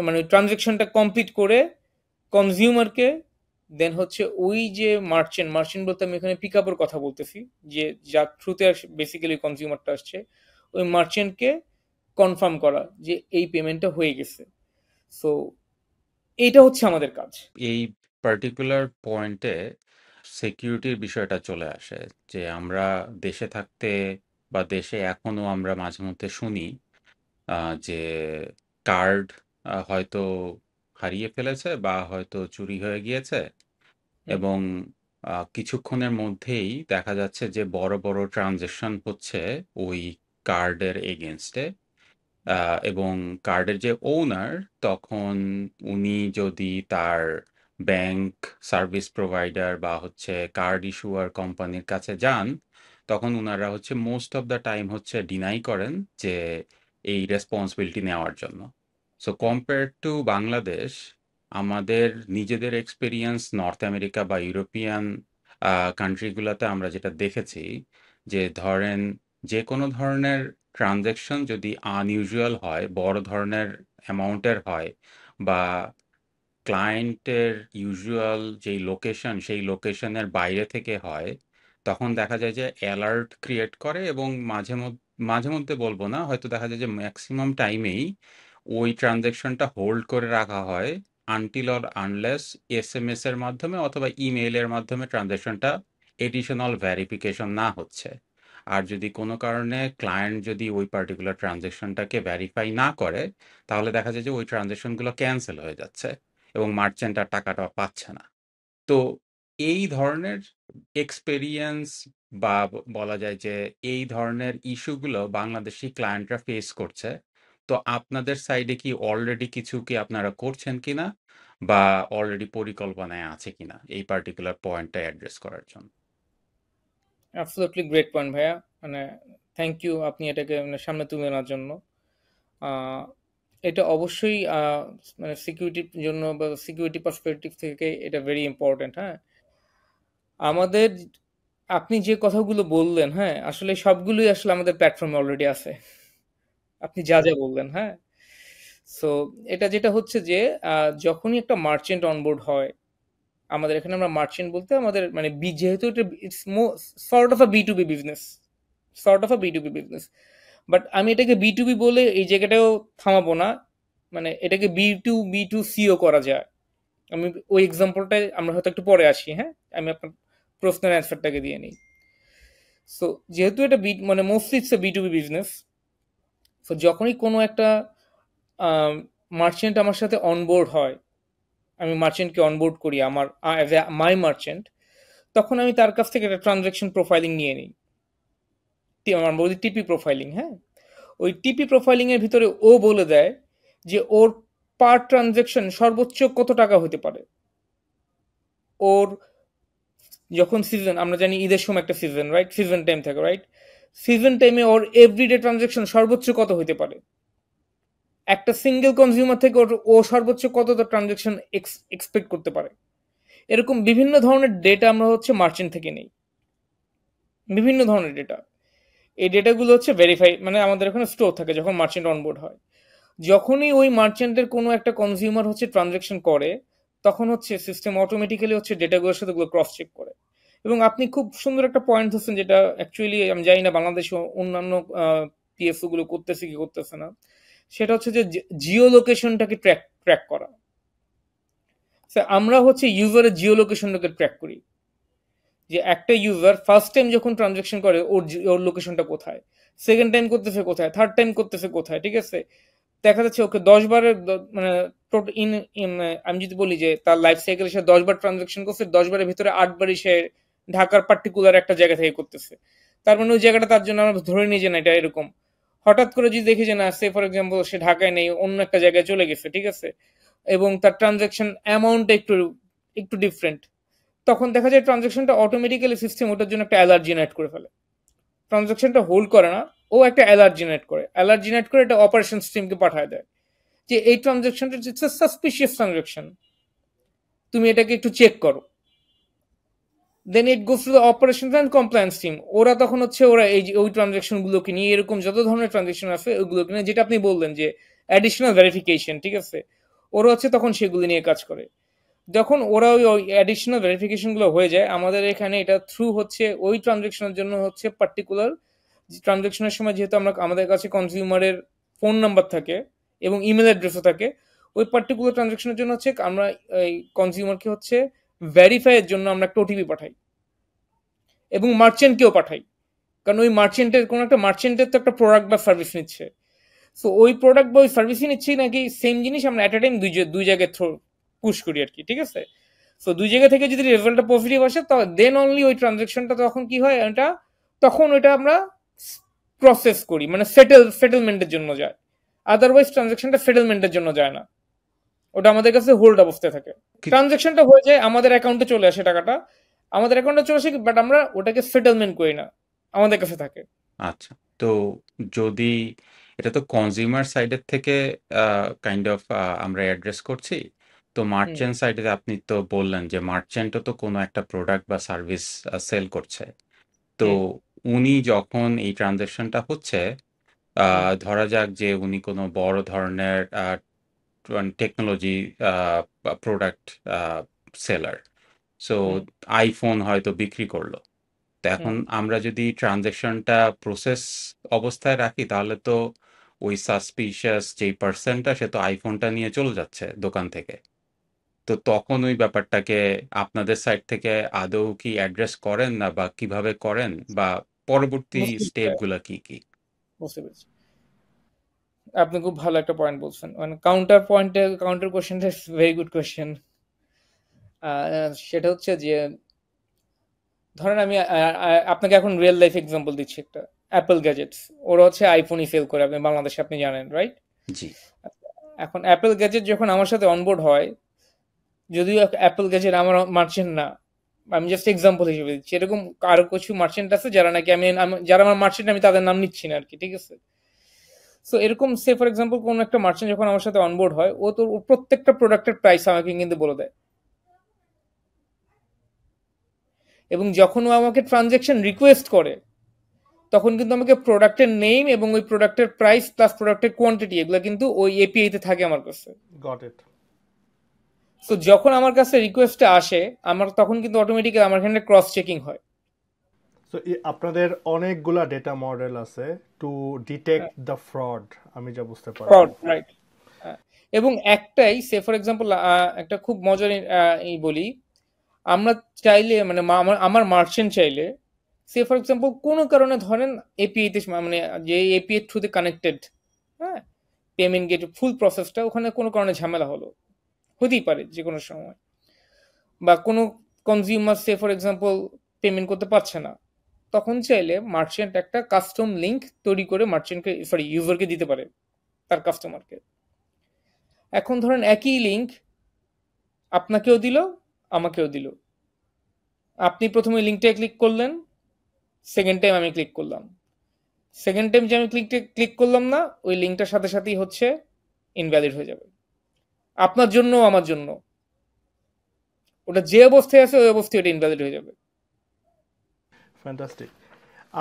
মানে ট্রানজেকশনটা কমপ্লিট করে কনজিউমারকে দেন হচ্ছে ওই যে মার্চেন্ট বলতে আমি এখানে পিক আপের কথা বলতেছি, যে যার থ্রুতে বেসিক্যালি কনজিউমারটা আসছে, ওই মার্চেন্টকে কনফার্ম করা যে এই পেমেন্টটা হয়ে গেছে। সো এইটা হচ্ছে আমাদের কাজ। এই পার্টিকুলার পয়েন্টে সিকিউরিটির বিষয়টা চলে আসে যে আমরা দেশে থাকতে বা দেশে এখনো আমরা মাঝে মধ্যে শুনি যে কার্ড হয়তো হারিয়ে ফেলেছে বা হয়তো চুরি হয়ে গিয়েছে হুম, এবং কিছুক্ষণের মধ্যেই দেখা যাচ্ছে যে বড় বড় ট্রানজেকশন হচ্ছে ওই কার্ডের এগেনস্টে এবং কার্ডের যে ওনার তখন উনি যদি তার ব্যাংক সার্ভিস প্রোভাইডার বা হচ্ছে কার্ড ইস্যুয়ার কোম্পানির কাছে যান তখন উনারা হচ্ছে মোস্ট অফ দ্য টাইম হচ্ছে ডিনাই করেন যে এই রেসপন্সিবিলিটি নেওয়ার জন্য। সো কম্পেয়ার টু বাংলাদেশ, আমাদের নিজেদের এক্সপেরিয়েন্স নর্থ আমেরিকা বা ইউরোপিয়ান কান্ট্রিগুলোতে আমরা যেটা দেখেছি যে ধরেন যে কোনো ধরনের ট্রানজ্যাকশন যদি আনইউজুয়াল হয়, বড় ধরনের অ্যামাউন্টের হয় বা ক্লায়েন্টের ইউজুয়াল যেই লোকেশন সেই লোকেশনের বাইরে থেকে হয়, তখন দেখা যায় যে অ্যালার্ট ক্রিয়েট করে এবং মাঝে মধ্যে বলবো না, হয়তো দেখা যায় যে ম্যাক্সিমাম টাইমেই ওই ট্রানজ্যাকশনটা হোল্ড করে রাখা হয় আনটিল অর আনলেস এসএমএস এর মাধ্যমে অথবা ইমেইলের মাধ্যমে ট্রানজ্যাকশনটা এডিশনাল ভেরিফিকেশন না হচ্ছে। আর যদি কোনো কারণে ক্লায়েন্ট যদি ওই পার্টিকুলার ট্রানজ্যাকশনটাকে ভেরিফাই না করে, তাহলে দেখা যায় যে ওই ট্রানজ্যাকশনগুলো ক্যান্সেল হয়ে যাচ্ছে এবং মার্চেন্ট আর টাকাটা পাচ্ছে না। তো এই ধরনের এক্সপেরিয়েন্স বা বলা যায় যে এই ধরনের ইস্যুগুলো বাংলাদেশি ক্লায়েন্টরা ফেস করছে। তো আপনাদের সাইডে কি অলরেডি কিছু কি আপনারা করছেন কিনা বা অলরেডি পরিকল্পনায় আছে কিনা এই পার্টিকুলার পয়েন্টটা অ্যাড্রেস করার জন্য? অ্যাবসলিউটলি গ্রেট পয়েন্ট ভাইয়া। মানে থ্যাংক ইউ আপনি এটাকে মানে সামনে তুলে আনার জন্য। আহ, এটা অবশ্যই মানে সিকিউরিটির জন্য বা সিকিউরিটি পার্সপেক্টিভ থেকে এটা ভেরি ইম্পর্ট্যান্ট। হ্যাঁ, আমাদের আপনি যে কথাগুলো বললেন, হ্যাঁ আসলে সবগুলোই আসলে আমাদের প্ল্যাটফর্মে অলরেডি আছে, আপনি যা যা বললেন। হ্যাঁ, সো এটা যেটা হচ্ছে যে যখনই একটা মার্চেন্ট অনবোর্ড হয়, আমাদের এখানে আমরা মার্চেন্ট বলতে আমাদের মানে যেহেতু এটা it's sort of a B to B business, sort of a B to B business, but আমি এটাকে বি টু বি বলে এই জায়গাটাও থামাবো না, মানে এটাকে বি টু সিও করা যায়। আমি ওই এক্সাম্পলটাই আমরা হয়তো একটু পরে আসি। হ্যাঁ, আমি আপনার প্রশ্নের অ্যান্সারটাকে দিয়ে নিই। সো যেহেতু এটা মানে mostly it's a B to B business, so যখনই কোনো একটা মার্চেন্ট আমার সাথে অনবোর্ড হয়, আমি মার্চেন্টকে অনবোর্ড করি আমার অ্যাজ এ মাই মার্চেন্ট, তখন আমি তার কাছ থেকে একটা ট্রানজ্যাকশন প্রোফাইলিং নিয়ে নিই। আমার বলি টিপি প্রোফাইলিং। হ্যাঁ, ওই টিপি প্রোফাইলিং এর ভিতরে ও বলে দেয় যে ওর পার ট্রানজ্যাকশন সর্বোচ্চ কত টাকা হতে পারে। ওর যখন সিজন, আমরা জানি ঈদের সময় একটা সিজন, রাইট, সিজন টাইম থাকে, রাইট, সিজন টাইমে ওর এভরিডে ট্রানজ্যাকশন সর্বোচ্চ কত হতে পারে, একটা সিঙ্গেল কনজিউমার থেকে ও সর্বোচ্চ কত ট্রানজ্যাকশন এক্সপেক্ট করতে পারে। এরকম বিভিন্ন ধরনের ডেটা আমরা হচ্ছে মার্চেন্ট থেকে নেই, বিভিন্ন ধরনের ডেটা। এই ডেটাগুলো হচ্ছে ভেরিফাই, মানে আমাদের এখানে স্টোর থাকে যখন মার্চেন্ট অনবোর্ড হয়। যখনই ওই মার্চেন্টের কোনো একটা কনজিউমার হচ্ছে ট্রানজ্যাকশন করে, তখন হচ্ছে সিস্টেম অটোমেটিক্যালি হচ্ছে ডেটাগুলোর সাথে ক্রস চেক করে। এবং আপনি খুব সুন্দর একটা পয়েন্ট ধরছেন, যেটা অ্যাকচুয়ালি আমি জানি না বাংলাদেশে অন্যান্য পিএসও গুলো করতেছে কি করতেছে না, সেটা হচ্ছে যে জিও লোকেশনটাকে ট্র্যাক করা। আমরা হচ্ছে ইউজারের জিও লোকেশনটাকে ট্র্যাক করি, যে একটা ইউজার ফার্স্ট টাইম যখন ট্রানজাকশন করে ওর লোকেশনটা কোথায়, সেকেন্ড টাইম করতেছে কোথায়, থার্ড টাইম করতেছে কোথায়। ঠিক আছে, দেখা যাচ্ছে ওকে 10 বারের মানে আমি যদি বলি যে তার লাইফ সাইকেলে সে 10 বার ট্রানজাকশন করছে, 10 বারের ভিতরে 8 বারই সে ঢাকার পার্টিকুলার একটা জায়গা থেকে করতেছে। তার মানে ওই জায়গাটা তার জন্য আমরা ধরে নিই যে না এটা এরকম। হঠাৎ করে যদি দেখি যে না, সে ফর এক্সাম্পল সে ঢাকায় নেই, অন্য একটা জায়গায় চলে গেছে, ঠিক আছে, এবং তার ট্রানজাকশন অ্যামাউন্ট একটু একটু ডিফারেন্ট, তখন দেখা যায় ট্রানজাকশনটা অটোমেটিক্যালি সিস্টেম ওটার জন্য একটা অ্যালার্ট জেনারেট করে ফেলে। ট্রানজাকশনটা হোল্ড করে না, ও একটা অ্যালার্ট জেনারেট করে, এটা অপারেশন সিস্টেমকে পাঠায় দেয় যে এই ট্রানজাকশনটা ইটস সাসপিশিয়াস ট্রানজাকশন, তুমি এটাকে একটু চেক করো। Then it goes to the operations and compliance team. ওরা তখন হচ্ছে ওরা এই যে ওই ট্রানজাকশন গুলোকে নিয়ে, এরকম যত ধরনের ট্রানজাকশন আছে ওইগুলোকে নিয়ে, যেটা আপনি বললেন যে অ্যাডিশনাল ভেরিফিকেশন, ঠিক আছে, ওরা হচ্ছে তখন সেগুলো নিয়ে কাজ করে। যখন ওরা ওই অ্যাডিশনাল ভেরিফিকেশন গুলো হয়ে যায়, আমাদের এখানে এটা থ্রু হচ্ছে ওই ট্রানজাকশনের জন্য হচ্ছে পার্টিকুলার ট্রানজাকশনের সময়, যেহেতু আমরা আমাদের কাছে কনজিউমারের ফোন নাম্বার থাকে এবং ইমেল অ্যাড্রেসও থাকে, ওই পার্টিকুলার ট্রানজাকশনের জন্য হচ্ছে আমরা এই কনজিউমারকে হচ্ছে ভেরিফাই এর জন্য আমরা একটা ওটিপি পাঠাই এবং মার্চেন্টকেও পাঠাই। কারণ ওই মার্চেন্টের কোনো একটা মার্চেন্টের তো একটা প্রোডাক্ট বা সার্ভিস নিচ্ছে, সো ওই প্রোডাক্ট বা ওই সার্ভিসই নিচ্ছি নাকি সেম জিনিস আমরা অ্যাট এ টাইম দুই জায়গায় থ্রো পুশ করি আর কি, ঠিক আছে। সো দুই জায়গা থেকে যদি রেজাল্টটা পজিটিভ আসে, তো দেন অনলি ওই ট্রানজাকশনটা তখন কি হয়, এটা তখন ওইটা আমরা প্রসেস করি, মানে সেটেলমেন্টের জন্য যায়। আদারওয়াইজ ট্রানজাকশনটা সেটেলমেন্টের জন্য যায় না, ওটা আমাদের কাছে হোল্ড অবস্থায় থাকে। কি- ট্রানজাকশনটা হয়ে যায়, আমাদের অ্যাকাউন্টে চলে আসে টাকাটা, আমাদের অ্যাকাউন্টে চলে আসে, বাট আমরা ওটাকে সেটেলমেন্ট করি না, আমাদের কাছে থাকে। আচ্ছা, তো যদি এটা তো কনজিউমার সাইডের থেকে কাইন্ড অফ আমরা অ্যাড্রেস করছি, তো হুম মার্চেন্ট সাইডে আপনি তো বললেন যে মার্চেন্টও তো কোনো একটা প্রোডাক্ট বা সার্ভিস সেল করছে। তো হুম উনি যখন এই ট্রানজাকশনটা হচ্ছে, হুম ধরা যাক যে উনি কোনো বড় ধরনের টেকনোলজি প্রোডাক্ট সেলার, সো হুম আইফোন হয়তো বিক্রি করলো। তো এখন হুম আমরা যদি ট্রানজ্যাকশনটা প্রসেস অবস্থায় রাখি, তাহলে তো ওই সাসপিশিয়াস যেই পার্সনটা, সে তো আইফোনটা নিয়ে চলে যাচ্ছে দোকান থেকে। তো তখন ওই ব্যাপারটাকে আপনাদের সাইড থেকে আদৌ কি অ্যাড্রেস করেন না, বা কিভাবে করেন, বা পরবর্তী বুঝতে পেরেছি, স্টেপগুলো কি কি? বুঝতে পেরেছি। আপনি খুব ভালো একটা পয়েন্ট বলছেন, মানে কাউন্টার কোশ্চেনটা ভেরি গুড কোশ্চেন। সেটা হচ্ছে যে, ধরেন আমি আপনাকে এখন রিয়েল লাইফ এক্সাম্পল দিচ্ছি একটা। অ্যাপল গ্যাজেটস, ওরা হচ্ছে আইফোনই সেল করে, আপনি বাংলাদেশে আপনি জানেন, রাইট? জি। এখন অ্যাপল গ্যাজেট যখন আমার সাথে অনবোর্ড হয়, যদিও অ্যাপল গ্যাজেট আমার মার্চেন্ট না, আমি জাস্ট এক্সাম্পল হিসেবে দিচ্ছি, এরকম আরো কিছু মার্চেন্ট আছে যারা নাকি যারা আমার মার্চেন্ট, আমি তাদের নাম নিচ্ছি না আর কি, ঠিক আছে। সো এরকম সে ফর এক্সাম্পল কোন একটা মার্চেন্ট যখন আমার সাথে অনবোর্ড হয়, ও প্রত্যেকটা প্রোডাক্টের প্রাইস আমাকে কিন্তু বলে দেয়, এবং যখন ও আমাকে ট্রানজেকশন রিকোয়েস্ট করে, তখন কিন্তু আমাকে প্রোডাক্টের নেম এবং ওই প্রোডাক্টের প্রাইস প্লাস প্রোডাক্টের কোয়ান্টিটি এগুলো কিন্তু ওই এপিআই তে থাকে আমার কাছে। Got it. সো যখন আমার কাছে রিকোয়েস্টে আসে, আমার তখন কিন্তু অটোমেটিক্যালি আমার এখানে ক্রস চেকিং হয়। সো আপনাদের অনেকগুলা ডেটা মডেল আছে টু ডিটেক্ট দ্য ফ্রড, আমি যা বুঝতে পারলাম। Fraud, right. এবং একটাই সে ফর এক্সাম্পল, একটা খুব মজার এই বলি, আমরা চাইলে মানে আমার মার্চেন্ট চাইলে, সে ফর এক্সাম্পল কোনো কারণে ধরেন এপিআই তে, মানে যে এপিআই থ্রুতে কানেক্টেড, হ্যাঁ, পেমেন্ট গেট ফুল প্রসেসটা ওখানে কোনো কারণে ঝামেলা হলো, হতেই পারে যে কোনো সময়, বা কোনো consumer say for example payment করতে পারছে না, তখন চাইলে মার্চেন্ট একটা কাস্টম লিংক তৈরি করে মার্চেন্টকে, সরি, ইউজারকে দিতে পারে, তার কাস্টমারকে। এখন ধরেন একই লিংক আপনাকেও দিল, আমাকেও দিল, আপনি প্রথমে লিঙ্কটায় ক্লিক করলেন, সেকেন্ড টাইম আমি ক্লিক করলাম, সেকেন্ড টাইম যে আমি ক্লিক করলাম না, ওই লিঙ্কটার সাথে সাথেই হচ্ছে ইনভ্যালিড হয়ে যাবে, আপনার জন্য আমার জন্য, ওটা যে অবস্থায় আছে ওই অবস্থায় ওটা ইনভ্যালিড হয়ে যাবে। ফ্যান্টাস্টিক।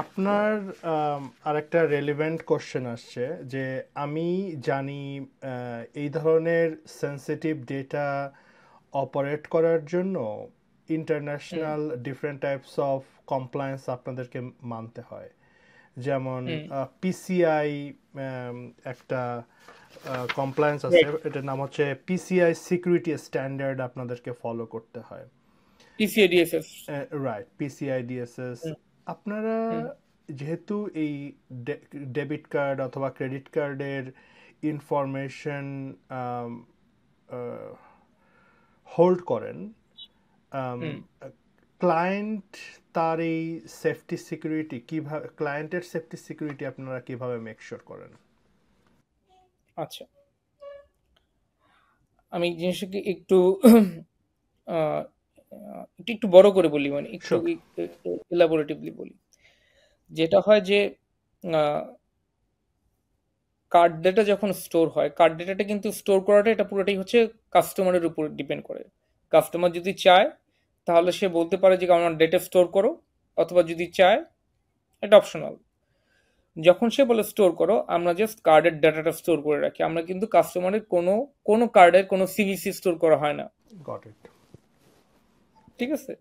আপনার আরেকটা রেলিভেন্ট কোশ্চেন আসছে যে আমি জানি এই ধরনের সেন্সিটিভ ডেটা অপারেট করার জন্য hmm international different types of compliance আপনাদেরকে মানতে হয়। যেমন হুম পিসিআই একটা কমপ্লায়েন্স আছে, রাইট, এটার নাম হচ্ছে পিসিআই সিকিউরিটি স্ট্যান্ডার্ড, আপনাদেরকে ফলো করতে হয়। পিসিএডিএসএস। Right, PCI DSS. আপনারা হুম যেহেতু এই ডেবিট কার্ড অথবা ক্রেডিট কার্ডের ইনফরমেশন হোল্ড করেন, হুম ক্লায়েন্ট তার এই সেফটি সিকিউরিটি কিভাবে, ক্লায়েন্টের সেফটি সিকিউরিটি আপনারা কিভাবে মেকশোর করেন? আচ্ছা, আমি জিনিসটাকে একটু আহ, একটু একটু বড় করে বলি, মানে একটু শিওর। এলাবোরেটিভলি বলি। যেটা হয় যে, কার্ড ডেটা যখন স্টোর হয়, কার্ড ডেটাটা কিন্তু স্টোর করাটা এটা পুরোটাই হচ্ছে কাস্টমারের উপর ডিপেন্ড করে। কাস্টমার যদি চায়, তাহলে সে বলতে পারে যে আমার ডেটা স্টোর করো, অথবা যদি চায় এটা অপশনাল। যখন সে বলে স্টোর করো, আমরা জাস্ট কার্ডের ডাটাটা স্টোর করে রাখি। আমরা কিন্তু কাস্টমারের কোনো কার্ডের কোনো সিভিসি স্টোর করা হয় না। Got it. ঠিক আছে?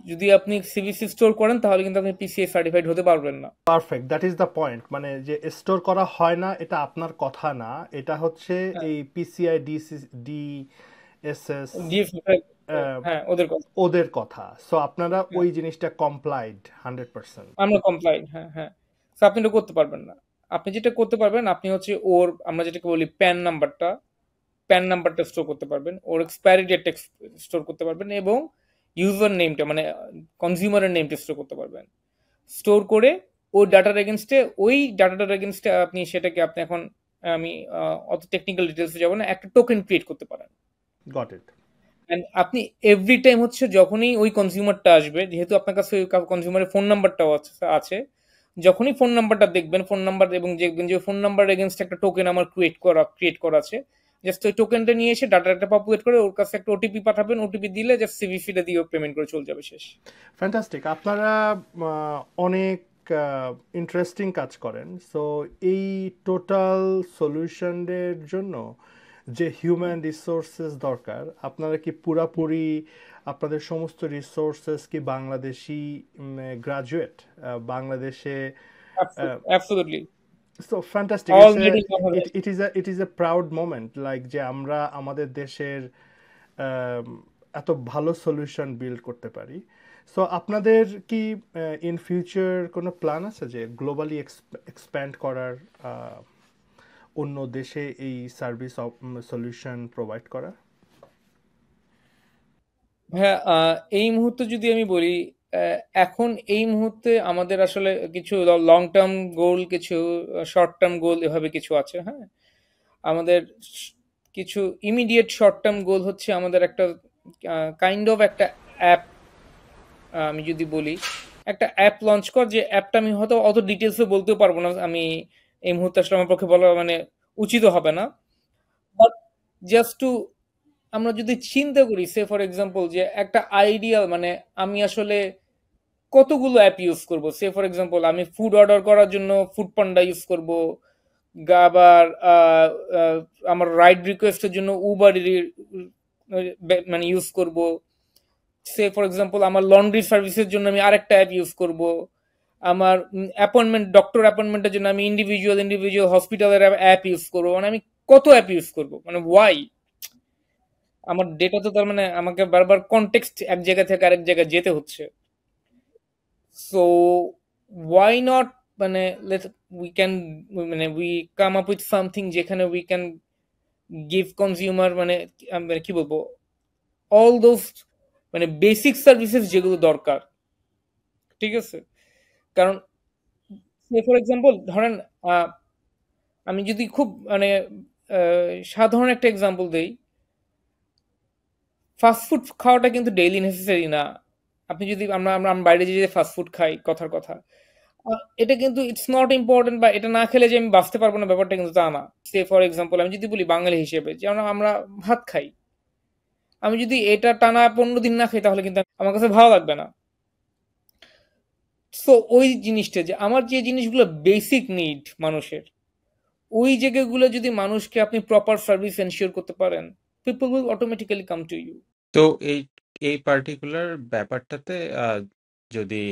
যদি আপনি সিভিসি স্টোর করেন তাহলে কিন্তু আপনি পিসিআই সার্টিফাইড হতে পারবেন না। Perfect, that is the point. মানে যে স্টোর করা হয় না এটা আপনার কথা না, এটা হচ্ছে হ্যাঁ, এই পিসিআই ডিএসএস ডিএফআই, হ্যাঁ ওদের কথা। ওদের কথা। সো আপনারা হ্যাঁ, ওই জিনিসটা কমপ্লাইড 100%। আমরা কমপ্লাইন্ট, হ্যাঁ হ্যাঁ। তো আপনি এটা করতে পারবেন না। আপনি যেটা করতে পারবেন, আপনি হচ্ছে ওর, আমরা যেটাকে বলি প্যান নাম্বারটা স্টোর করতে পারবেন, ওর এক্সপায়ারি ডেটটা স্টোর করতে পারবেন, এবং ইউজার নেমটা মানে কনজিউমারের নেমটা স্টোর করতে পারবেন। স্টোর করে ওই ডাটাটার এগেনস্টে আপনি সেটাকে, আপনি এখন আমি অত টেকনিক্যাল ডিটেলসে যাব না, একটা টোকেন ক্রিয়েট করতে পারেন। Got it. অ্যান্ড আপনি এভরি টাইম হচ্ছে যখনই ওই কনজিউমারটা আসবে, যেহেতু আপনার কাছে ওই কনজিউমারের ফোন নাম্বারটাও আছে, যখনই ফোন নাম্বারটা দেখবেন, ফোন নাম্বার এবং দেখবেন যে ফোন নাম্বার এগেনস্ট একটা টোকেন আমার ক্রিয়েট করা আছে, জাস্ট ওই টোকেনটা নিয়ে এসে ডাটাটা পপুলেট করে ওর কাছে একটা ওটিপি পাঠাবেন, ওটিপি দিলে জাস্ট সিভিসিটা দিয়ে পেমেন্ট করে চলে যাবে, শেষ। ফ্যান্টাস্টিক। আপনারা অনেক ইন্টারেস্টিং কাজ করেন। সো এই টোটাল সলিউশনের জন্য যে হিউম্যান রিসোর্সেস দরকার, আপনারা কি পুরাপুরি আপনাদের সমস্ত রিসোর্সেস কি বাংলাদেশি গ্রাজুয়েট, বাংলাদেশে? Absolutely, so fantastic. Already Bangladesh. It is a proud moment, like যে আমরা আমাদের দেশের আম, এত ভালো সলিউশন বিল্ড করতে পারি। সো আপনাদের কি ইন ফিউচার কোনো প্ল্যান আছে যে গ্লোবালি এক্সপ্যান্ড করার, অন্য দেশে এই সার্ভিস সলিউশন প্রোভাইড করা? হ্যাঁ, এই মুহূর্তে যদি আমি বলি, আহ, এখন এই মুহূর্তে আমাদের আসলে কিছু লং টার্ম গোল, কিছু শর্ট টার্ম গোল, এভাবে কিছু আছে। হ্যাঁ, আমাদের কিছু ইমিডিয়েট শর্ট টার্ম গোল হচ্ছে আমাদের একটা কাইন্ড অফ একটা অ্যাপ, আমি যদি বলি একটা অ্যাপ লঞ্চ কর, যে অ্যাপটা আমি হয়তো অত ডিটেলসে বলতেও পারবো না, আমি এই মুহূর্তে আসলে আমার পক্ষে বলা মানে উচিত হবে না, বাট জাস্ট টু, আমরা যদি চিন্তা করি সে ফর এক্সাম্পল যে একটা আইডিয়াল, মানে আমি আসলে কতগুলো অ্যাপ ইউজ করব, সে ফর এক্সাম্পল আমি ফুড অর্ডার করার জন্য ফুড পান্ডা ইউজ করব, আবার আহ, আমার রাইড রিকোয়েস্টের জন্য উবার মানে ইউজ করব, সে ফর এক্সাম্পল আমার লন্ড্রি সার্ভিসের জন্য আমি আরেকটা অ্যাপ ইউজ করব, আমার ডক্টর অ্যাপয়েন্টমেন্টের জন্য আমি ইন্ডিভিজুয়াল হসপিটালের অ্যাপ ইউজ করবো, মানে আমি কত অ্যাপ ইউজ করব, মানে ওয়াই? আমার ডেটা তো, তার মানে আমাকে বারবার কনটেক্সট এক জায়গা থেকে আরেক জায়গায় যেতে হচ্ছে। সো ওয়াই নট, মানে লেট উই ক্যান, মানে we come up with something যেখানে উই ক্যান গিভ কনজিউমার, মানে মানে কি বলবো, অল দোজ মানে বেসিক সার্ভিসেস যেগুলো দরকার। ঠিক আছে? কারণ ফর এক্সাম্পল ধরেন, আহ, আমি যদি খুব মানে সাধারণ একটা এক্সাম্পল দেই, ফাস্টফুড খাওয়াটা কিন্তু ডেইলি নেসেসারি না। আপনি যদি আমরা আমরা আমরা বাইরে যে ফাস্টফুড খাই, কথার কথা, এটা কিন্তু ইটস নট ইম্পর্টেন্ট, বা এটা না খেলে যে আমি বাঁচতে পারবো না, ব্যাপারটা কিন্তু তা না। সে ফর এক্সাম্পল আমি যদি বলি বাঙালি হিসেবে, যেমন আমরা ভাত খাই, আমি যদি এটা টানা 15 দিন না খাই তাহলে কিন্তু আমার কাছে ভালো লাগবে না। সো ওই জিনিসটা, যে আমার যে জিনিসগুলো বেসিক নিড মানুষের, ওই জায়গাগুলো যদি মানুষকে আপনি প্রপার সার্ভিস এনশিওর করতে পারেন, people will automatically come to you. তো এই এই পার্টিকুলার ব্যাপারটাতে যদি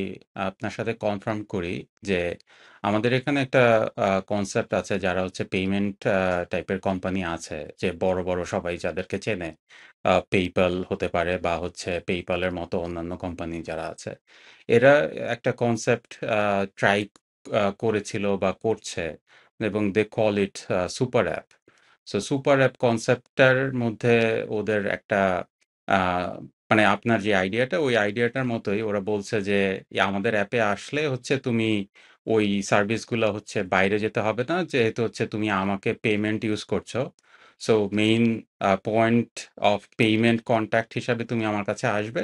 আপনার সাথে কনফার্ম করি যে আমাদের এখানে একটা কনসেপ্ট আছে, যারা হচ্ছে পেমেন্ট টাইপের কোম্পানি আছে, যে বড় বড় সবাই যাদেরকে চেনে, পেইপাল হতে পারে বা হচ্ছে পেইপালের মতো অন্যান্য কোম্পানি যারা আছে, এরা একটা কনসেপ্ট ট্রাই করেছিল বা করছে, এবং they call it super app. So super app কনসেপ্টটার মধ্যে ওদের একটা মানে আপনার যে আইডিয়াটা, ওই আইডিয়াটার মতোই ওরা বলছে যে আমাদের অ্যাপে আসলে হচ্ছে তুমি ওই সার্ভিসগুলো হচ্ছে বাইরে যেতে হবে না, যেহেতু হচ্ছে তুমি আমাকে পেমেন্ট ইউজ করছো। So main point of payment contact হিসাবে তুমি আমার কাছে আসবে,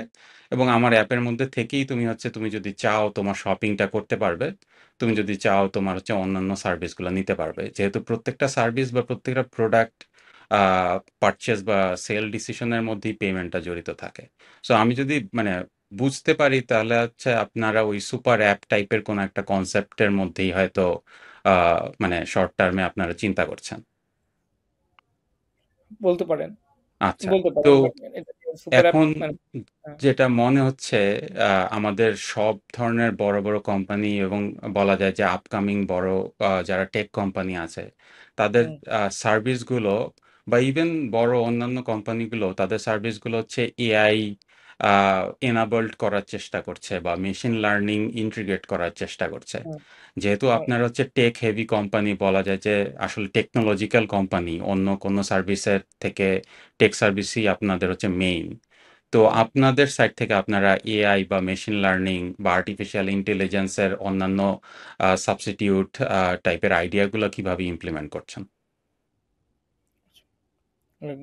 এবং আমার অ্যাপের মধ্যে থেকেই তুমি হচ্ছে, তুমি যদি চাও তোমার শপিংটা করতে পারবে, তুমি যদি চাও তোমার হচ্ছে অন্যান্য সার্ভিসগুলো নিতে পারবে, যেহেতু প্রত্যেকটা সার্ভিস বা প্রত্যেকটা প্রোডাক্ট পারচেজ বা সেল ডিসিশনের মধ্যেই পেমেন্টটা জড়িত থাকে। সো আমি যদি মানে বুঝতে পারি তাহলে হচ্ছে আপনারা ওই সুপার অ্যাপ টাইপের কোনো একটা কনসেপ্টের মধ্যেই হয়তো মানে শর্ট টার্মে আপনারা চিন্তা করছেন। বলতে পারেন, আচ্ছা, বলতে তো পারেন, বাট এটা সুপার অ্যাপ এখন মানে হ্যাঁ, যেটা মনে হচ্ছে আমাদের সব ধরনের বড় বড় কোম্পানি এবং বলা যায় যে আপকামিং বড় যারা টেক কোম্পানি আছে তাদের হুম, সার্ভিসগুলো বা ইভেন বড় অন্যান্য কোম্পানিগুলো তাদের সার্ভিসগুলো হচ্ছে এআই এনাবল্ড করার চেষ্টা করছে বা মেশিন লার্নিং ইন্টিগ্রেট করার চেষ্টা করছে। হুম, যেহেতু হুম, আপনার হচ্ছে টেক হেভি কোম্পানি, বলা যায় যে আসলে টেকনোলজিক্যাল কোম্পানি, অন্য কোনো সার্ভিসের থেকে টেক সার্ভিসই আপনাদের হচ্ছে মেইন। তো হুম। আপনাদের সাইড থেকে আপনারা এআই বা মেশিন লার্নিং বা আর্টিফিশিয়াল ইন্টেলিজেন্সের অন্যান্য সাবস্টিটিউট টাইপের আইডিয়াগুলো কিভাবে ইমপ্লিমেন্ট করছেন?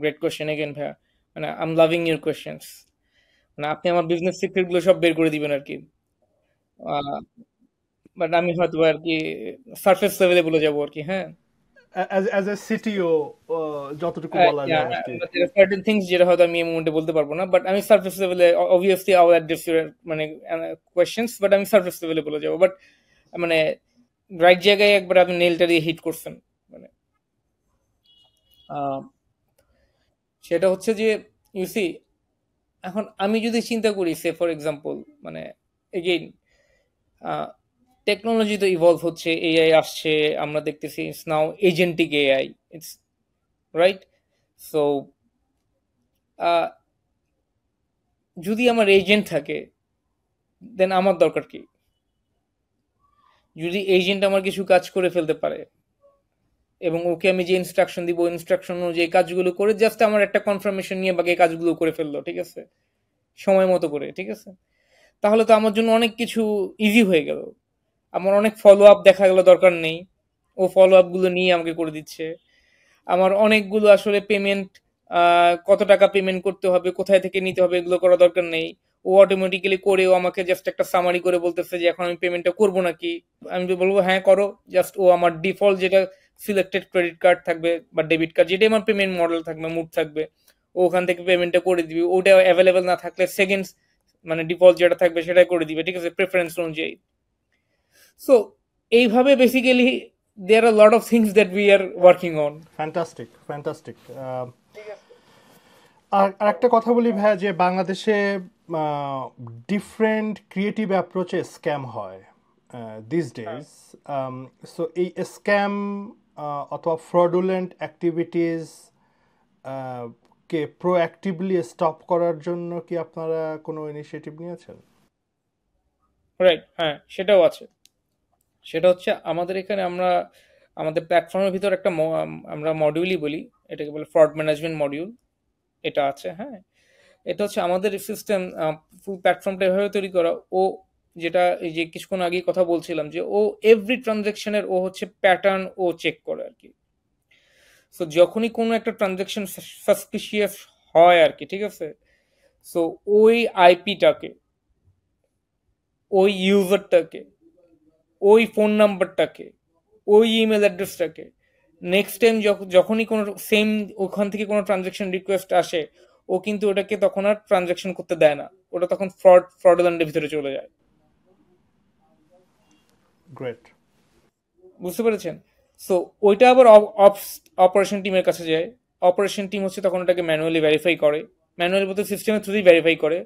গ্রেট কোশ্চেন এগেন ভাইয়া, মানে I am loving your questions, মানে আপনি আমার বিজনেস সিক্রেট গুলো সব বের করে দিবেন আর কি। বাট আমি হয়তো আর কি সারফেস লেভেলে বলে যাবো আর কি। হ্যাঁ, অ্যাজ এ সিটিও যতটুকু বলা যায় আর কি। সার্টেন থিংস যেটা হয়তো আমি এই মুহূর্তে বলতে পারবো না, বাট আমি সারফেস লেভেলে obviously I will address your মানে কোয়েশ্চেন্স, বাট আমি সারফেস লেভেলে বলে যাবো। বাট মানে রাইট জায়গায় একবার আপনি নেলটা দিয়ে হিট করছেন। মানে আহ, সেটা হচ্ছে যে ইউসি, এখন আমি যদি চিন্তা করি সে ফর এক্সাম্পল, মানে এগেইন টেকনোলজি তো ইভলভ হচ্ছে, এআই আসছে, আমরা দেখতেছি it's now agentic AI, it's right. So যদি আমার এজেন্ট থাকে দেন আমার দরকার কি? যদি এজেন্ট আমার কিছু কাজ করে ফেলতে পারে এবং ওকে আমি যে ইনস্ট্রাকশন দিব ইনস্ট্রাকশন অনুযায়ী কাজগুলো করে জাস্ট আমার একটা কনফার্মেশন নিয়ে বাকি কাজগুলো করে ফেললো, ঠিক আছে, সময় মতো করে, ঠিক আছে, তাহলে তো আমার জন্য অনেক কিছু ইজি হয়ে গেল। আমার অনেক ফলো আপ দেখা গেল দরকার নেই, ও ফলো আপ গুলো নিয়ে আমাকে করে দিচ্ছে। আমার অনেকগুলো আসলে পেমেন্ট, কত টাকা পেমেন্ট করতে হবে, কোথায় থেকে নিতে হবে, এগুলো করা দরকার নেই। ও অটোমেটিক্যালি করেও আমাকে জাস্ট একটা সামারি করে বলতেছে যে এখন আমি পেমেন্টটা করবো নাকি। আমি তো বলবো হ্যাঁ করো, জাস্ট ও আমার ডিফল্ট যেটা সিলেক্টেড ক্রেডিট কার্ড থাকবে বা ডেবিট কার্ড, যেটা আমার পেমেন্ট মডেল থাকবে, মুড থাকবে, ও ওখান থেকে পেমেন্টটা করে দিবে। ওটা অ্যাভেলেবেল না থাকলে সেকেন্ডস মানে ডিফল্ট যেটা থাকবে সেটাই করে দিবে, ঠিক আছে, প্রেফারেন্স অনুযায়ী। সো এইভাবে basically there are lot of things that we are working on. Fantastic, fantastic. আর আরেকটা কথা বলি ভাইয়া, যে বাংলাদেশে ডিফারেন্ট ক্রিয়েটিভ অ্যাপ্রোচে স্ক্যাম হয় দিস ডেজ। সো এই স্ক্যাম অথবা ফ্রডুলেন্ট অ্যাক্টিভিটিস কে প্রোঅ্যাক্টিভলি স্টপ করার জন্য কি আপনারা কোনো ইনিশিয়েটিভ নিয়েছেন? রাইট, হ্যাঁ সেটাও আছে। সেটা হচ্ছে আমাদের এখানে আমরা আমাদের প্ল্যাটফর্মের ভিতর একটা আমরা মডিউলই বলি, এটাকে বলে ফ্রড ম্যানেজমেন্ট মডিউল, এটা আছে। হ্যাঁ, এটা হচ্ছে আমাদের সিস্টেম, ফুল প্ল্যাটফর্মটা এভাবে তৈরি করা। ও যেটা এই যে কিছুক্ষণ আগেই কথা বলছিলাম যে ও এভরি ট্রানজেকশনের ও হচ্ছে প্যাটার্ন ও চেক করে আর কি। সো যখনই কোনো একটা ট্রানজেকশন সাসপিশিয়াস হয় আর কি, ঠিক আছে, সো ওই আইপিটাকে, ওই ইউজারটাকে, ওই ফোন নাম্বারটাকে, ওই ইমেল অ্যাড্রেসটাকে নেক্সট টাইম যখনই কোনো সেম ওখান থেকে কোনো ট্রানজেকশন রিকোয়েস্ট আসে, ও কিন্তু ওটাকে তখন আর ট্রানজেকশন করতে দেয় না, ওটা তখন ফ্রডল্যান্ডের ভিতরে চলে যায়। গ্রেট। বুঝতে পেরেছেন? সো ওইটা আবার অপারেশন টিমের কাছে যায়। অপারেশন টিম হচ্ছে তখন ওটাকে ম্যানুয়ালি ভেরিফাই করে, ম্যানুয়ালি বলতে সিস্টেমের থ্রুই ভেরিফাই করে।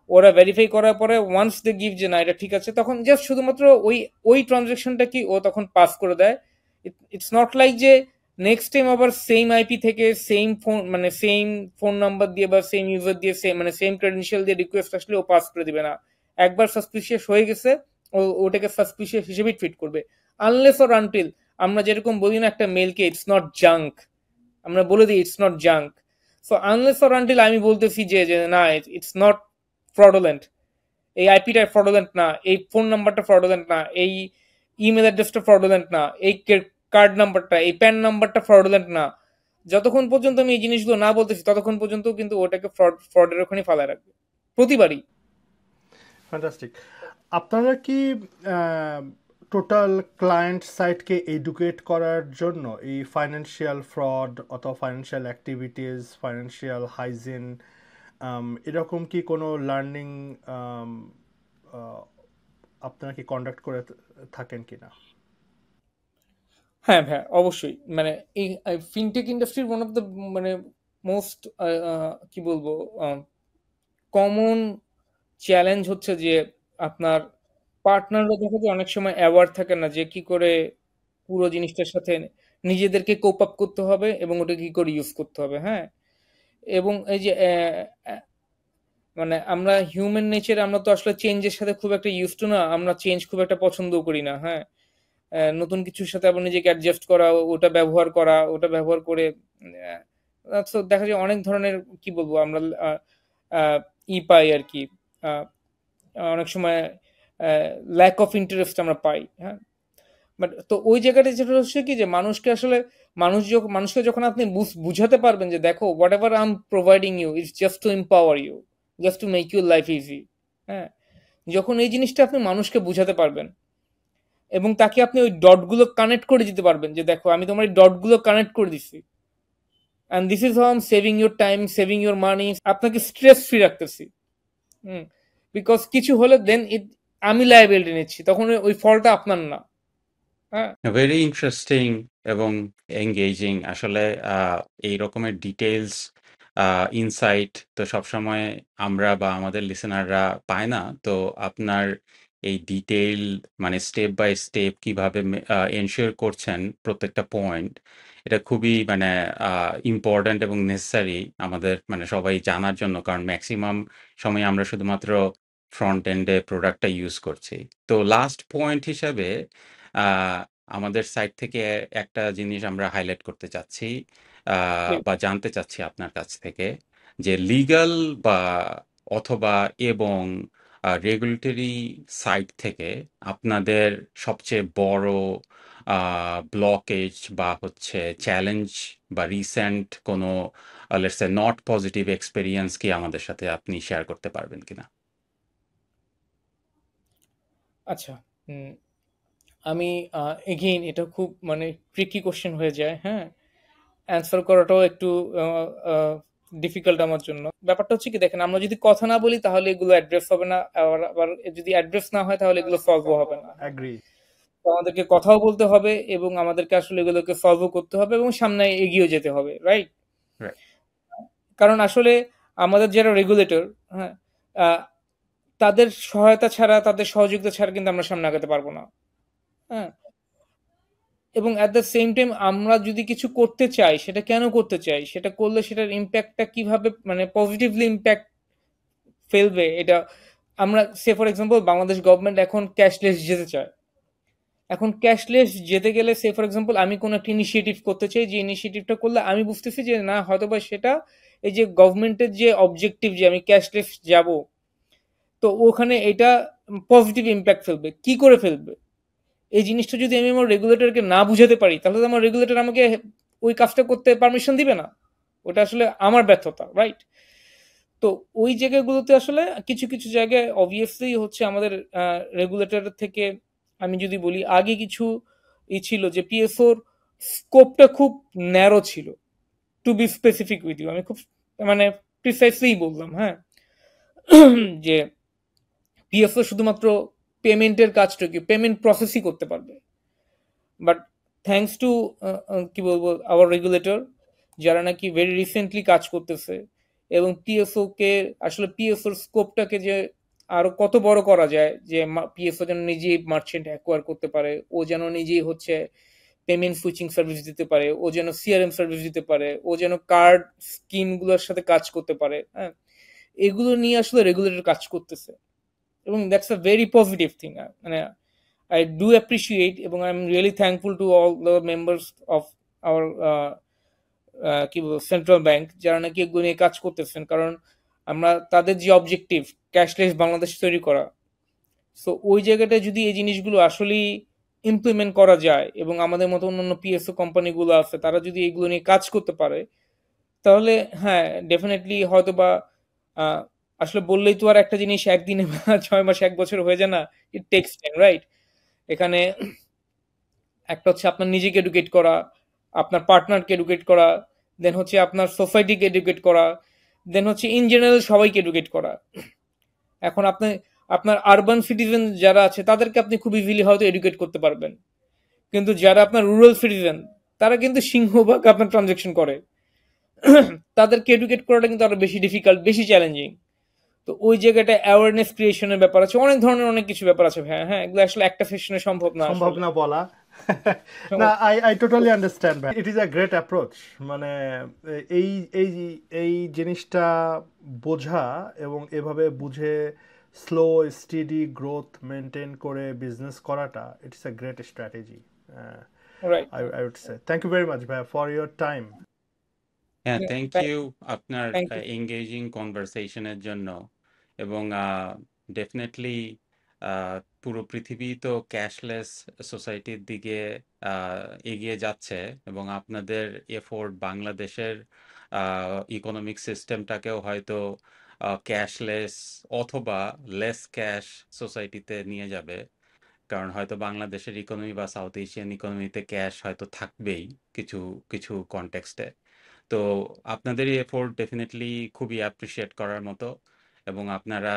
ওরা ভেরিফাই করার পরে ওয়ান্স দে গিভ যে না এটা ঠিক আছে, তখন জাস্ট শুধুমাত্র ওই ওই ট্রানজেকশনটা কি ও তখন পাস করে দেয়। ইটস নট লাইক যে নেক্সট টাইম আবার সেম আইপি থেকে সেম ফোন মানে সেম ফোন নাম্বার দিয়ে বা সেম ইউজার দিয়ে সেম মানে সেম ক্রেডেনশিয়াল দিয়ে রিকোয়েস্ট আসলে ও পাস করে দিবে না। একবার সাসপিশিয়াস হয়ে গেছে, ও ওটাকে সাসপিশিয়াস হিসেবেই ট্রিট করবে, আনলেস অর আনটিল আমরা যেরকম বলি না একটা মেলকে ইটস নট জাঙ্ক, আমরা বলে দিই it's not junk. So unless or until আমি বলতেছি যে যে না ইটস নট ফ্রডুলেন্ট, এই আইপিটা ফ্রডুলেন্ট না, এই ফোন নাম্বারটা ফ্রডুলেন্ট না, এই ইমেল অ্যাড্রেসটা ফ্রডুলেন্ট না, এই কার্ড নাম্বারটা, এই প্যান নাম্বারটা ফ্রডুলেন্ট না, যতক্ষণ পর্যন্ত আমি এই জিনিসগুলো না বলতেছি ততক্ষণ পর্যন্ত কিন্তু ওটাকে ফ্রডের ওখানে ফালায় রাখবে প্রতিবারই। ফ্যান্টাস্টিক। আপনারা কি টোটাল ক্লায়েন্ট সাইটকে এডুকেট করার জন্য এই ফাইন্যান্সিয়াল ফ্রড অথবা ফাইন্যান্সিয়াল অ্যাক্টিভিটিস, ফাইন্যান্সিয়াল হাইজিন, এরকম কি কোনো লার্নিং আপনারা কি কন্ডাক্ট করে থাকেন কিনা? হ্যাঁ হ্যাঁ, অবশ্যই। মানে এই ফিনটেক ইন্ডাস্ট্রির ওয়ান অফ দ্য মানে মোস্ট কি বলবো কমন চ্যালেঞ্জ হচ্ছে যে আপনার পার্টনাররা দেখা যায় অনেক সময় অ্যাওয়ার থাকে না যে কি করে পুরো জিনিসটার সাথে নিজেদেরকে কোপ আপ করতে হবে এবং ওটা কি করে ইউজ করতে হবে। হ্যাঁ, এবং এই যে মানে আমরা হিউম্যান নেচারে আমরা তো আসলে চেঞ্জের সাথে খুব একটা ইউজ টু না, আমরা চেঞ্জ খুব একটা পছন্দও করি না। হ্যাঁ, নতুন কিছুর সাথে আবার নিজেকে অ্যাডজাস্ট করা, ওটা ব্যবহার করে তো দেখা যায় অনেক ধরনের কি বলবো আমরা পাই আর কি। আহ, অনেক সময় ল্যাক অফ ইন্টারেস্ট আমরা পাই। হ্যাঁ, বাট তো ওই জায়গাটা যেটা হচ্ছে কি যে মানুষকে যখন আপনি বুঝাতে পারবেন যে দেখো whatever I am providing you is just to empower you, just to make your life easy. হ্যাঁ, যখন এই জিনিসটা আপনি মানুষকে বুঝাতে পারবেন এবং তাকে আপনি ওই ডটগুলো কানেক্ট করে দিতে পারবেন যে দেখো আমি তোমার এই ডটগুলো কানেক্ট করে দিচ্ছি, and this is how I am saving your time, saving your মানি, আপনাকে স্ট্রেস ফ্রি রাখতেছি। হুম, বিকজ কিছু হলে দেন আমি লায়াবিলিটি নিচ্ছি, তখন ওই ফলটা আপনার না। হ্যাঁ, ভেরি ইন্টারেস্টিং এবং এঙ্গেজিং আসলে। এই রকমের ডিটেলস ইনসাইট তো সবসময় আমরা বা আমাদের লিসেনাররা পায় না। তো আপনার এই ডিটেইল মানে স্টেপ বাই স্টেপ কিভাবে এনশিওর করছেন প্রত্যেকটা পয়েন্ট, এটা খুবই মানে ইম্পর্ট্যান্ট এবং নেসেসারি আমাদের মানে সবাই জানার জন্য, কারণ ম্যাক্সিমাম সময় আমরা শুধুমাত্র ফ্রন্ট এন্ডে প্রোডাক্টটা ইউজ করছি। তো লাস্ট পয়েন্ট হিসাবে আহ, আমাদের সাইট থেকে একটা জিনিস আমরা হাইলাইট করতে চাচ্ছি please. বা জানতে চাচ্ছি আপনার কাছ থেকে, যে লিগ্যাল বা অথবা এবং রেগুলেটরি সাইট থেকে আপনাদের সবচেয়ে বড় ব্লকেজ বা হচ্ছে চ্যালেঞ্জ বা রিসেন্ট কোনো let's say not positive experience কি আমাদের সাথে আপনি শেয়ার করতে পারবেন কিনা? আচ্ছা, আমি এগেইন এটা খুব মানে ট্রিকি কোশ্চেন হয়ে যায়। হ্যাঁ, অ্যান্সার করাটাও একটু ডিফিকাল্ট আমার জন্য। ব্যাপারটা হচ্ছে কি দেখেন, আমরা যদি কথা না বলি তাহলে এগুলো অ্যাড্রেস হবে না, আবার যদি অ্যাড্রেস না হয় তাহলে এগুলো সলভও হবে না। হ্যাঁ, অ্যাগ্রি। তো আমাদেরকে কথাও বলতে হবে এবং আমাদেরকে আসলে এগুলোকে সলভও করতে হবে এবং সামনে এগিয়ে যেতে হবে, রাইট? Right. কারণ আসলে আমাদের যারা রেগুলেটর, হ্যাঁ, আহ, তাদের সহায়তা ছাড়া, তাদের সহযোগিতা ছাড়া কিন্তু আমরা সামনে আগাতে পারবো না। হ্যাঁ, এবং অ্যাট দ্য সেম টাইম আমরা যদি কিছু করতে চাই সেটা কেন করতে চাই, সেটা করলে সেটার ইম্প্যাক্টটা কিভাবে মানে পজিটিভলি ইম্প্যাক্ট ফেলবে, এটা আমরা সে ফর এক্সাম্পল বাংলাদেশ গভর্নমেন্ট এখন ক্যাশলেস যেতে চায়। এখন ক্যাশলেস যেতে গেলে সে ফর এক্সাম্পল আমি কোনো একটা ইনিশিয়েটিভ করতে চাই, যে ইনিশিয়েটিভটা করলে আমি বুঝতেছি যে না হয়তোবা সেটা এই যে গভর্নমেন্টের যে অবজেক্টিভ যে আমি ক্যাশলেস যাব, তো ওখানে এটা পজিটিভ ইম্প্যাক্ট ফেলবে, কি করে ফেলবে এই জিনিসটা যদি আমি আমার রেগুলেটরকে না বুঝাতে পারি তাহলে তো আমার রেগুলেটর আমাকে ওই কাজটা করতে পারমিশন দিবে না। ওটা আসলে আমার ব্যর্থতা, রাইট? তো ওই জায়গাগুলোতে আসলে কিছু কিছু জায়গায় অবভিয়াসলি হচ্ছে আমাদের রেগুলেটর থেকে আমি যদি বলি আগে কিছু ছিল যে পিএসওর স্কোপটা খুব ন্যারো ছিল। To be specific with you, আমি খুব মানে প্রিসাইসলি বললাম। হ্যাঁ, যে পিএসও শুধুমাত্র পেমেন্টের কাজটুকু পেমেন্ট প্রসেসই করতে পারবে। বাট থ্যাঙ্কস টু কি বলবো আওয়ার রেগুলেটর, যারা নাকি ভেরি রিসেন্টলি কাজ করতেছে এবং পিএসও কে আসলে পিএসওর স্কোপটাকে যে আরো কত বড় করা যায়, যে পিএসও যেন নিজেই মার্চেন্ট অ্যাকোয়ার করতে পারে, ও যেন নিজেই হচ্ছে পেমেন্ট সুইচিং সার্ভিস দিতে পারে, ও যেন সিআরএম সার্ভিস দিতে পারে, ও যেন কার্ড স্কিমগুলোর সাথে কাজ করতে পারে। হ্যাঁ, এগুলো নিয়ে আসলে রেগুলেটর কাজ করতেছে এবং that's a very positive thing. মানে I do appreciate এবং I'm really thankful to all the members of our কি বলবো সেন্ট্রাল ব্যাংক যারা নাকি এগুলো নিয়ে কাজ করতেছেন, কারণ আমরা তাদের যে অবজেক্টিভ ক্যাশলেস বাংলাদেশ তৈরি করা, সো ওই জায়গাটায় যদি এই জিনিসগুলো আসলেই ইমপ্লিমেন্ট করা যায় এবং আমাদের মতো অন্যান্য পিএসও কোম্পানিগুলো আছে তারা যদি এগুলো নিয়ে কাজ করতে পারে, তাহলে হ্যাঁ ডেফিনেটলি হয়তো বা আহ, আসলে বললেই তো আর একটা জিনিস একদিনে বা 6 মাস 1 বছর হয়ে যায় না, ইট টেক্স টাইম, রাইট? এখানে একটা হচ্ছে আপনার নিজেকে এডুকেট করা, আপনার পার্টনারকে এডুকেট করা, দেন হচ্ছে আপনার সোসাইটিকে এডুকেট করা, দেন হচ্ছে ইন জেনারেল সবাইকে এডুকেট করা। এখন আপনি আপনার আরবান সিটিজেন যারা আছে তাদেরকে আপনি খুব ইজিলি হয়তো এডুকেট করতে পারবেন, কিন্তু যারা আপনার রুরাল সিটিজেন তারা কিন্তু সিংহভাগ আপনার ট্রানজেকশন করে, তাদেরকে এডুকেট করাটা কিন্তু আরো বেশি ডিফিকাল্ট, বেশি চ্যালেঞ্জিং। তো ওই জায়গাটা অ্যাওয়ারনেস ক্রিয়েশনের ব্যাপার আছে, অনেক ধরনের অনেক কিছু ব্যাপার আছে ভাই। হ্যাঁ, এগুলো আসলে একটা সেশনে সম্ভব না সম্ভব আসলে। না বলা। না, আই টোটালি আন্ডারস্ট্যান্ড ভাই, ইট ইজ আ গ্রেট অ্যাপ্রোচ। মানে এই এই এই জিনিসটা বোঝা এবং এভাবে বুঝে স্লো স্টেডি গ্রোথ মেনটেন করে বিজনেস করাটা, it's a great strategy. Right. I would say thank you very much ভাইয়া for your time. হ্যাঁ, থ্যাংক ইউ আপনার থ্যাংক ইউ। এঙ্গেজিং কনভারসেশনের জন্য। এবং ডেফিনেটলি পুরো পৃথিবী তো ক্যাশলেস সোসাইটির দিকে এগিয়ে যাচ্ছে, এবং আপনাদের এফোর্ট বাংলাদেশের ইকোনমিক সিস্টেমটাকেও হয়তো ক্যাশলেস অথবা লেস ক্যাশ সোসাইটিতে নিয়ে যাবে। কারণ হয়তো বাংলাদেশের ইকোনমি বা সাউথ এশিয়ান ইকোনমিতে ক্যাশ হয়তো থাকবেই কিছু কিছু কনটেক্সটে। তো আপনাদের এই এফোর্ট ডেফিনেটলি খুবই অ্যাপ্রিসিয়েট করার মতো, এবং আপনারা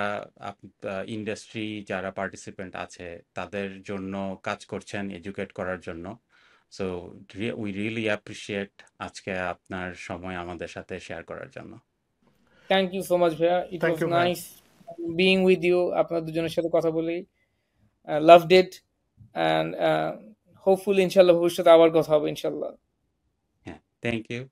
ইন্ডাস্ট্রি যারা পার্টিসিপেন্ট আছে তাদের জন্য কাজ করছেন এডুকেট করার জন্য। সো উই রিয়েলি অ্যাপ্রিসিয়েট আজকে আপনার সময় আমাদের সাথে শেয়ার করার জন্য। থ্যাংক ইউ সো মাচ ভাইয়া, ইট Thank ওয়াজ you ভাইয়া। Nice being with you. আপনার দুজনের সাথে কথা বলি লাভড ইট, অ্যান্ড হোপফুলি ইনশাল্লাহ ভবিষ্যতে আবার কথা হবে ইনশাল্লাহ। হ্যাঁ, থ্যাংক ইউ।